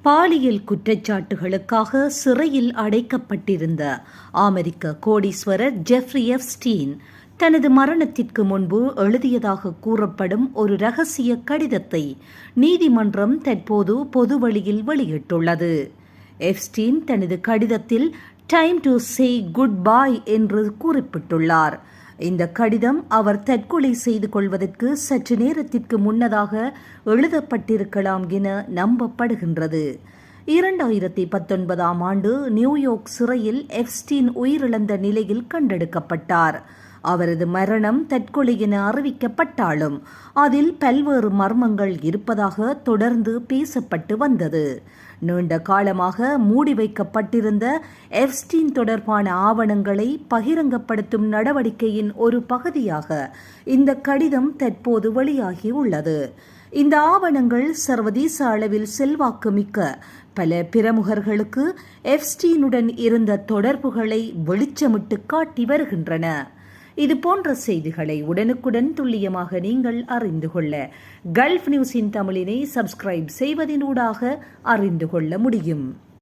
பாலியல் குற்றச்சாட்டுகளுக்காக சிறையில் அடைக்கப்பட்டிருந்த அமெரிக்க கோடீஸ்வரர் Jeffrey Epstein தனது மரணத்திற்கு முன்பு எழுதியதாக கூறப்படும் ஒரு இரகசிய கடிதத்தை நீதிமன்றம் தற்போது பொதுவெளியில் வெளியிட்டுள்ளது. எப்ஸ்டீன் தனது கடிதத்தில் time to say good bye என்று குறிப்பிட்டுள்ளார். இந்த கடிதம் அவர் தற்கொலை செய்து கொள்வதற்கு சற்று நேரத்திற்கு முன்னதாக எழுதப்பட்டிருக்கலாம் என நம்பப்படுகின்றது. 2019 ஆண்டு நியூயார்க் சிறையில் எப்ஸ்டீன் உயிரிழந்த நிலையில் கண்டெடுக்கப்பட்டார். அவரது மரணம் தற்கொலை என அறிவிக்கப்பட்டாலும் அதில் பல்வேறு மர்மங்கள் இருப்பதாக தொடர்ந்து பேசப்பட்டு வந்தது. நீண்ட காலமாக மூடி வைக்கப்பட்டிருந்த எப்ஸ்டீன் தொடர்பான ஆவணங்களை பகிரங்கப்படுத்தும் நடவடிக்கையின் ஒரு பகுதியாக இந்த கடிதம் தற்போது வெளியாகியுள்ளது. இந்த ஆவணங்கள் சர்வதேச அளவில் செல்வாக்கு மிக்க பல பிரமுகர்களுக்கு எப்ஸ்டீனுடன் இருந்த தொடர்புகளை வெளிச்சமிட்டு காட்டி வருகின்றன. இது போன்ற செய்திகளை உடனுக்குடன் துல்லியமாக நீங்கள் அறிந்து கொள்ள கல்ஃப் நியூஸின் தமிழினை சப்ஸ்கிரைப் செய்வதனூடாக அறிந்து கொள்ள முடியும்.